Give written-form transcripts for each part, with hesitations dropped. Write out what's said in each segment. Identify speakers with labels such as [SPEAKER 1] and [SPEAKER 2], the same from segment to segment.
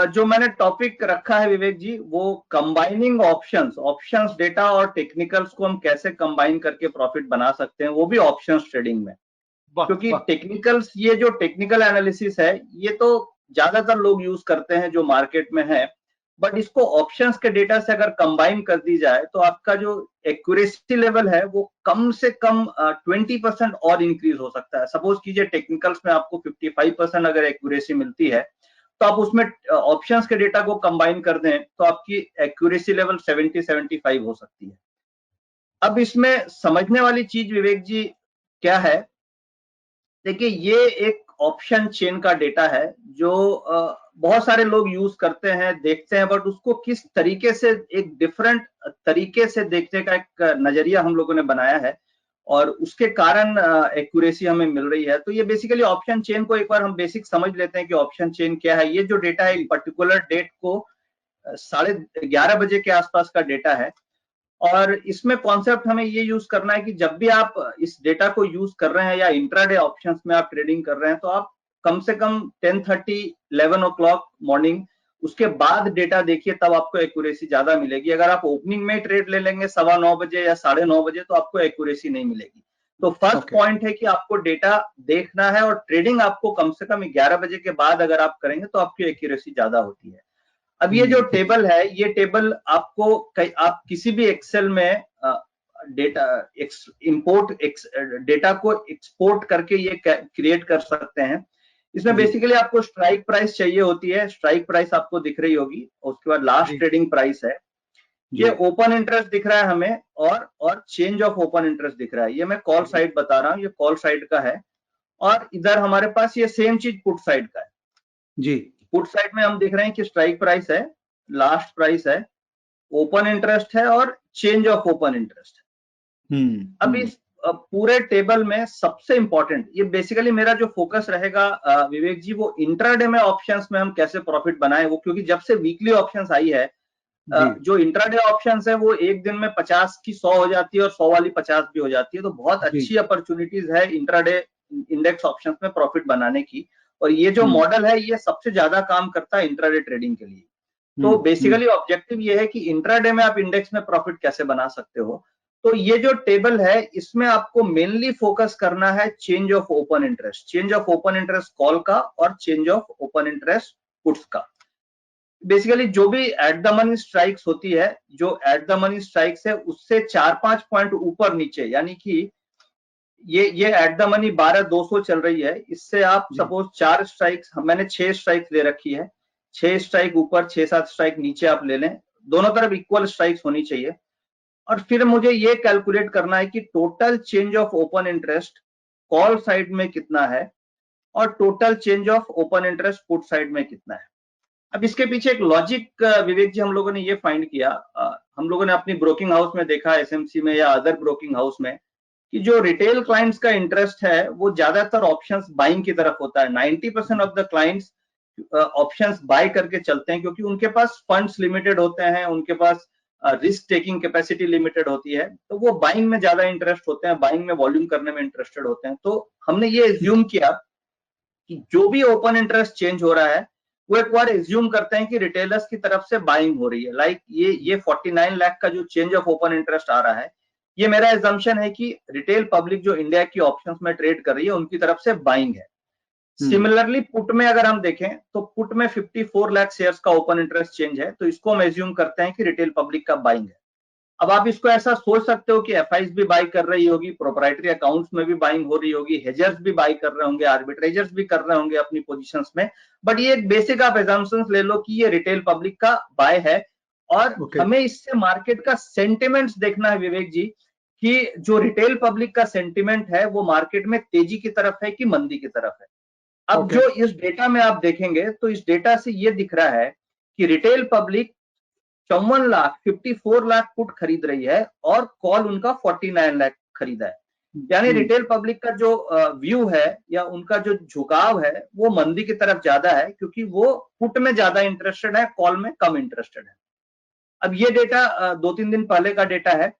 [SPEAKER 1] जो मैंने टॉपिक रखा है विवेक जी, वो कंबाइनिंग ऑप्शंस डेटा और टेक्निकल्स को हम कैसे कंबाइन करके प्रॉफिट बना सकते हैं, वो भी ऑप्शंस ट्रेडिंग में। क्योंकि टेक्निकल्स, ये जो टेक्निकल एनालिसिस है, ये तो ज्यादातर लोग यूज करते हैं जो मार्केट में है, बट इसको ऑप्शंस के डेटा से अगर कंबाइन कर दी जाए तो आपका जो एक्यूरेसी लेवल है वो कम से कम 20% और इंक्रीज हो सकता है। सपोज कीजिए टेक्निकल्स में आपको 55% अगर एक्यूरेसी मिलती है, तो आप उसमें ऑप्शंस के डेटा को कंबाइन कर दें तो आपकी एक्यूरेसी लेवल 70-75 हो सकती है। अब इसमें समझने वाली चीज विवेक जी क्या है, देखिए ये एक ऑप्शन चेन का डेटा है जो बहुत सारे लोग यूज करते हैं, देखते हैं, बट उसको किस तरीके से, एक डिफरेंट तरीके से देखने का एक नजरिया हम लोगों ने बनाया है और उसके कारण एक्यूरेसी हमें मिल रही है। तो ये बेसिकली ऑप्शन चेन को एक बार हम बेसिक समझ लेते हैं कि ऑप्शन चेन क्या है। ये जो डेटा है, पर्टिकुलर डेट को 11:30 बजे के आसपास का डेटा है और इसमें कॉन्सेप्ट हमें ये यूज करना है कि जब भी आप इस डेटा को यूज कर रहे हैं या इंट्राडे ऑप्शंस में आप ट्रेडिंग कर रहे हैं, तो आप कम से कम 10:30 11 ओ क्लॉक मॉर्निंग उसके बाद डेटा देखिए, तब आपको एक्यूरेसी ज्यादा मिलेगी। अगर आप ओपनिंग में ट्रेड ले लेंगे 9:15 बजे या 9:30 बजे, तो आपको एक्यूरेसी नहीं मिलेगी। तो फर्स्ट पॉइंट है कि आपको डेटा देखना है और ट्रेडिंग आपको कम से कम 11 बजे के बाद अगर आप करेंगे तो आपकी एक्यूरेसी ज्यादा होती है। अब ये जो टेबल है, ये टेबल आपको आप किसी भी एक्सेल में डेटा डेटा को एक्सपोर्ट करके ये क्रिएट कर सकते हैं। इसमें बेसिकली आपको स्ट्राइक प्राइस चाहिए होती है, स्ट्राइक प्राइस आपको दिख रही होगी, उसके बाद लास्ट ट्रेडिंग प्राइस है, ये ओपन इंटरेस्ट दिख रहा है हमें और चेंज ऑफ ओपन इंटरेस्ट दिख रहा है। ये मैं कॉल साइड बता रहा हूँ, ये कॉल साइड का है। और इधर हमारे पास ये सेम चीज पुट साइड का है जी। पुट साइड में हम देख रहे हैं कि स्ट्राइक प्राइस है, लास्ट प्राइस है, ओपन इंटरेस्ट है और चेंज ऑफ ओपन इंटरेस्ट है। अब इस पूरे टेबल में सबसे इंपॉर्टेंट, ये बेसिकली मेरा जो फोकस रहेगा विवेक जी, वो इंट्राडे में ऑप्शंस में हम कैसे प्रॉफिट बनाए वो, क्योंकि जब से वीकली ऑप्शंस आई है, जो इंट्राडे ऑप्शंस है वो एक दिन में 50 की 100 हो जाती है और 100 वाली 50 भी हो जाती है। तो बहुत अच्छी अपॉर्चुनिटीज है इंट्राडे इंडेक्स ऑप्शंस में प्रॉफिट बनाने की, और ये जो मॉडल है ये सबसे ज्यादा काम करता है इंट्राडे ट्रेडिंग के लिए। तो बेसिकली ऑब्जेक्टिव ये है कि इंट्राडे में आप इंडेक्स में प्रॉफिट कैसे बना सकते हो। तो ये जो टेबल है इसमें आपको मेनली फोकस करना है change of open interest, change of open interest call का और change of open interest puts का। बेसिकली जो भी एट द मनी स्ट्राइक्स होती है, जो एट द मनी स्ट्राइक्स है उससे 4-5 पॉइंट ऊपर नीचे, यानी कि ये एट द मनी 12,200 चल रही है, इससे आप सपोज 4 स्ट्राइक्स, मैंने 6 स्ट्राइक्स ले रखी है, 6 स्ट्राइक ऊपर 6-7 स्ट्राइक नीचे आप ले लें, दोनों तरफ इक्वल स्ट्राइक्स होनी चाहिए। और फिर मुझे ये कैलकुलेट करना है कि total change of open interest call side में कितना है और total change of open interest put side में कितना है। अब इसके पीछे एक लॉजिक विवेक जी हम लोगों ने ये फाइंड किया, हम लोगों ने अपनी ब्रोकिंग हाउस में देखा, एसएमसी में या अदर ब्रोकिंग हाउस में, कि जो रिटेल क्लाइंट्स का इंटरेस्ट है वो ज्यादातर ऑप्शंस बाइंग की तरफ होता है। 90% of the clients options buy करके चलते हैं, क्योंकि उनके पास फंड्स लिमिटेड होते हैं, उनके पास रिस्क टेकिंग कैपेसिटी लिमिटेड होती है, तो वो बाइंग में ज्यादा इंटरेस्ट होते हैं, बाइंग में वॉल्यूम करने में इंटरेस्टेड होते हैं। तो हमने ये एज्यूम किया कि जो भी ओपन इंटरेस्ट चेंज हो रहा है वो एक बार एज्यूम करते हैं कि रिटेलर्स की तरफ से बाइंग हो रही है। लाइक ये 49 लाख का जो चेंज ऑफ ओपन इंटरेस्ट आ रहा है, ये मेरा एजम्पशन है कि रिटेल पब्लिक जो इंडिया की ऑप्शंस में ट्रेड कर रही है उनकी तरफ से बाइंग है। सिमिलरली पुट में अगर हम देखें तो पुट में 54 लाख शेयर्स का ओपन इंटरेस्ट चेंज है, तो इसको हम एज्यूम करते हैं कि रिटेल पब्लिक का बाइंग है। अब आप इसको ऐसा सोच सकते हो कि एफआईज भी बाई कर रही होगी, प्रोप्राइटरी अकाउंट्स में भी बाइंग हो रही होगी, हेजर्स भी बाई कर रहे होंगे, आर्बिट्रेजर्स भी कर रहे होंगे अपनी पोजीशंस में, बट ये एक बेसिक आप एजम्पशंस ले लो कि ये रिटेल पब्लिक का बाय है। और हमें इससे मार्केट का सेंटिमेंट्स देखना है विवेक जी, कि जो रिटेल पब्लिक का सेंटिमेंट है वो मार्केट में तेजी की तरफ है कि मंदी की तरफ है। अब जो इस डेटा में आप देखेंगे तो इस डेटा से ये दिख रहा है कि रिटेल पब्लिक 54 लाख पुट खरीद रही है और कॉल उनका 49 लाख खरीदा है। यानी रिटेल पब्लिक का जो व्यू है या उनका जो झुकाव है वो मंदी की तरफ ज्यादा है, क्योंकि वो पुट में ज्यादा इंटरेस्टेड है, कॉल में कम इंटरेस्टेड है। अब ये डेटा 2-3 दिन पहले का डेटा है।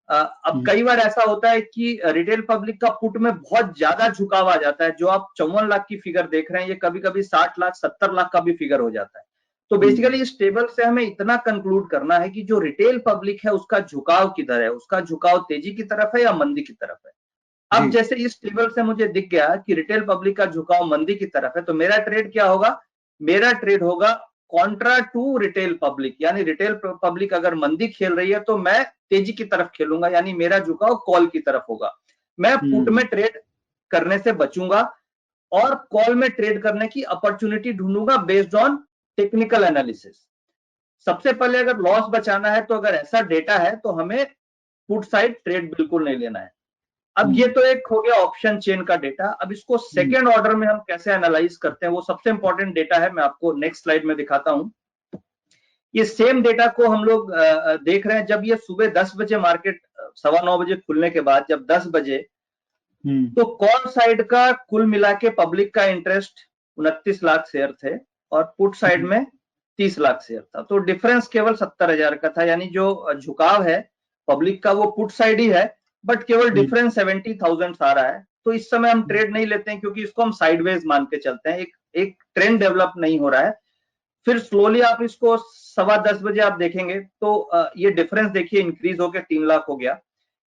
[SPEAKER 1] अब कई बार ऐसा होता है कि रिटेल पब्लिक का पुट में बहुत ज्यादा झुकाव आ जाता है, जो आप 54 लाख की फिगर देख रहे हैं ये कभी कभी 60 लाख 70 लाख का भी फिगर हो जाता है। तो बेसिकली इस टेबल से हमें इतना कंक्लूड करना है कि जो रिटेल पब्लिक है उसका झुकाव किधर है, उसका झुकाव तेजी की तरफ है या मंदी की तरफ है। अब जैसे इस टेबल से मुझे दिख गया कि रिटेल पब्लिक का झुकाव मंदी की तरफ है, तो मेरा ट्रेड क्या होगा, मेरा ट्रेड होगा कॉन्ट्रा टू रिटेल पब्लिक, यानी रिटेल पब्लिक अगर मंदी खेल रही है तो मैं तेजी की तरफ खेलूंगा, यानी मेरा झुकाव कॉल की तरफ होगा। मैं पुट में ट्रेड करने से बचूंगा और कॉल में ट्रेड करने की अपॉर्चुनिटी ढूंढूंगा बेस्ड ऑन टेक्निकल एनालिसिस। सबसे पहले अगर लॉस बचाना है तो अगर ऐसा डेटा है तो हमें पुट साइड ट्रेड बिल्कुल नहीं लेना है। अब ये तो एक हो गया ऑप्शन चेन का डेटा। अब इसको सेकेंड ऑर्डर में हम कैसे एनालाइज करते हैं, वो सबसे इंपॉर्टेंट डेटा है, मैं आपको नेक्स्ट स्लाइड में दिखाता हूं। ये सेम डेटा को हम लोग देख रहे हैं जब ये सुबह 10 बजे मार्केट 9:15 बजे खुलने के बाद जब 10 बजे, तो कॉल साइड का कुल मिला के पब्लिक का इंटरेस्ट 29 लाख शेयर थे और पुट साइड में 30 लाख शेयर था। तो डिफरेंस केवल 70,000 का था, यानी जो झुकाव है पब्लिक का वो पुट साइड ही है, बट केवल डिफरेंस 70,000 आ रहा है। तो इस समय हम ट्रेड नहीं लेते हैं क्योंकि इसको हम साइडवेज मान के चलते हैं, एक ट्रेंड डेवलप नहीं हो रहा है। फिर स्लोली आप इसको 10:15 बजे आप देखेंगे तो ये डिफरेंस देखिए इंक्रीज होकर 3 लाख हो गया,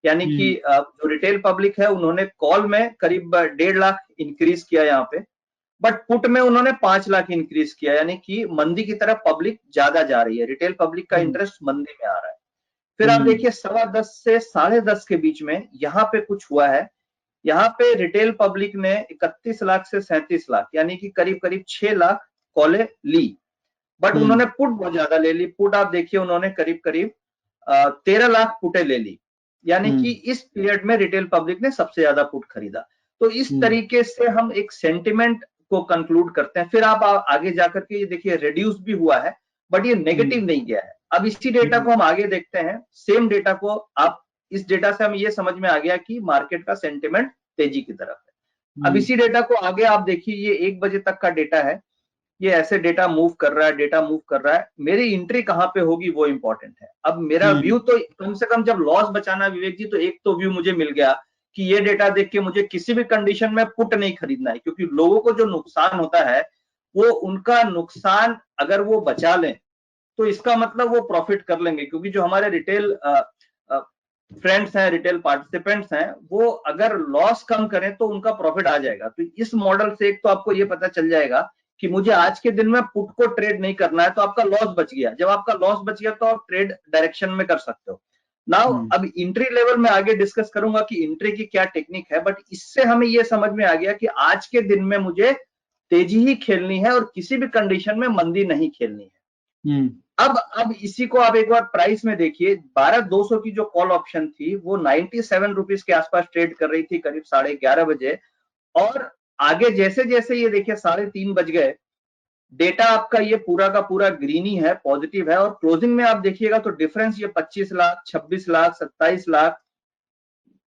[SPEAKER 1] यानी कि जो रिटेल पब्लिक है उन्होंने कॉल में करीब 1.5 लाख इंक्रीज किया यहाँ पे, बट पुट में उन्होंने 5 लाख इंक्रीज किया, यानी कि मंदी की तरफ पब्लिक ज्यादा जा रही है, रिटेल पब्लिक का इंटरेस्ट मंदी में आ रहा है। फिर आप देखिए 10:15 से 10:30 के बीच में यहाँ पे कुछ हुआ है। यहाँ पे रिटेल पब्लिक ने 31 लाख से 37 लाख यानी कि करीब करीब 6 लाख कॉलें ली, बट उन्होंने पुट बहुत ज्यादा ले ली। पुट आप देखिए उन्होंने करीब करीब 13 लाख पुटे ले ली, यानी कि इस पीरियड में रिटेल पब्लिक ने सबसे ज्यादा पुट खरीदा। तो इस तरीके से हम एक सेंटिमेंट को कंक्लूड करते हैं। फिर आप आगे जाकर के ये देखिए रिड्यूस भी हुआ है, बट ये नेगेटिव नहीं गया है। अब इसी डेटा को हम आगे देखते हैं, सेम डेटा को आप, इस डेटा से हमें ये समझ में आ गया कि मार्केट का सेंटिमेंट तेजी की तरफ है। अब इसी डेटा को आगे आप देखिए, ये 1 बजे तक का डेटा है, ये ऐसे डेटा मूव कर रहा है, डेटा मूव कर रहा है, मेरी एंट्री कहां पे होगी वो इंपॉर्टेंट है। अब मेरा व्यू तो कम से कम जब लॉस बचाना विवेक जी, तो एक तो व्यू मुझे मिल गया कि ये डेटा देख के मुझे किसी भी कंडीशन में पुट नहीं खरीदना है, क्योंकि लोगों को जो नुकसान होता है वो उनका नुकसान अगर वो बचा लें तो इसका मतलब वो प्रॉफिट कर लेंगे, क्योंकि जो हमारे रिटेल फ्रेंड्स हैं, रिटेल पार्टिसिपेंट्स हैं, वो अगर लॉस कम करें तो उनका प्रॉफिट आ जाएगा। तो इस मॉडल से एक तो आपको ये पता चल जाएगा कि मुझे आज के दिन में पुट को ट्रेड नहीं करना है, तो आपका लॉस बच गया। जब आपका लॉस बच गया तो आप ट्रेड डायरेक्शन में कर सकते हो। नाउ अब एंट्री लेवल में आगे डिस्कस करूंगा कि एंट्री की क्या टेक्निक है, बट इससे हमें ये समझ में आ गया कि आज के दिन में मुझे तेजी ही खेलनी है और किसी भी कंडीशन में मंदी नहीं खेलनी है। अब इसी को आप एक बार प्राइस में देखिए, 12,200 की जो कॉल ऑप्शन थी वो 97 रुपीज के आसपास ट्रेड कर रही थी करीब 11:30 बजे, और आगे जैसे जैसे ये देखिए 3:30 बज गए, डेटा आपका ये पूरा का पूरा ग्रीन ही है, पॉजिटिव है, और क्लोजिंग में आप देखिएगा तो डिफरेंस ये 25 लाख, 26 लाख, 27 लाख,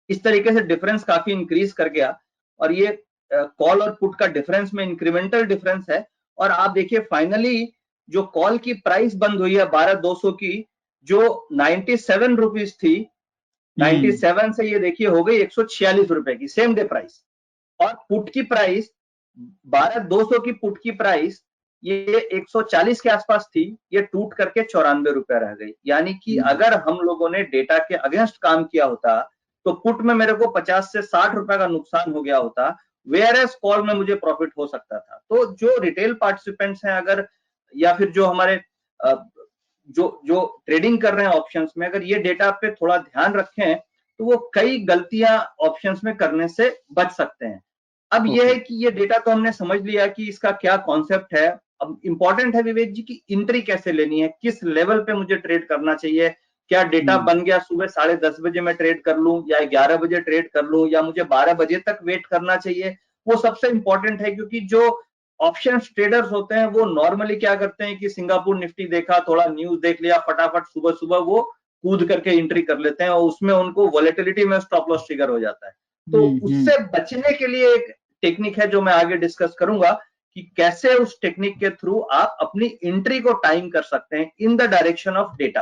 [SPEAKER 1] इस तरीके से डिफरेंस काफी इंक्रीज कर गया। और ये कॉल और पुट का डिफरेंस में इंक्रीमेंटल डिफरेंस है। और आप देखिए फाइनली जो कॉल की प्राइस बंद हुई है 12,200 की, जो 97 रुपीज थी, 97 से ये देखिए हो गई 146 रुपए की सेम डे प्राइस। और पुट की प्राइस 12,200 की पुट की प्राइस ये 140 के आसपास थी, ये टूट करके 94 रुपए रह गई। यानी कि अगर हम लोगों ने डेटा के अगेंस्ट काम किया होता तो पुट में मेरे को 50 से 60 रुपए का नुकसान हो गया होता, वेयर एज कॉल में मुझे प्रॉफिट हो सकता था। तो जो रिटेल पार्टिसिपेंट्स हैं अगर, या फिर जो हमारे जो ट्रेडिंग कर रहे हैं ऑप्शंस में, अगर ये डेटा पे थोड़ा ध्यान रखें तो वो कई गलतियां ऑप्शंस में करने से बच सकते हैं। अब ये है कि ये डेटा तो हमने समझ लिया कि इसका क्या कॉन्सेप्ट है। अब इंपॉर्टेंट है विवेक जी की एंट्री कैसे लेनी है, किस लेवल पे मुझे ट्रेड करना चाहिए। क्या डेटा बन गया सुबह 10:30 बजे मैं ट्रेड कर लूं, या 11 बजे ट्रेड कर लूं, या मुझे 12 बजे तक वेट करना चाहिए, वो सबसे इंपॉर्टेंट है। क्योंकि जो ऑप्शन ट्रेडर्स होते हैं वो नॉर्मली क्या करते हैं कि सिंगापुर निफ्टी देखा, थोड़ा न्यूज देख लिया, फटाफट सुबह सुबह वो कूद करके एंट्री कर लेते हैं, और उसमें उनको वॉलेटिलिटी में स्टॉप लॉस ट्रिगर हो जाता है। तो उससे बचने के लिए एक टेक्निक है जो मैं आगे डिस्कस करूंगा कि कैसे उस टेक्निक के थ्रू आप अपनी एंट्री को टाइम कर सकते हैं in the direction of data.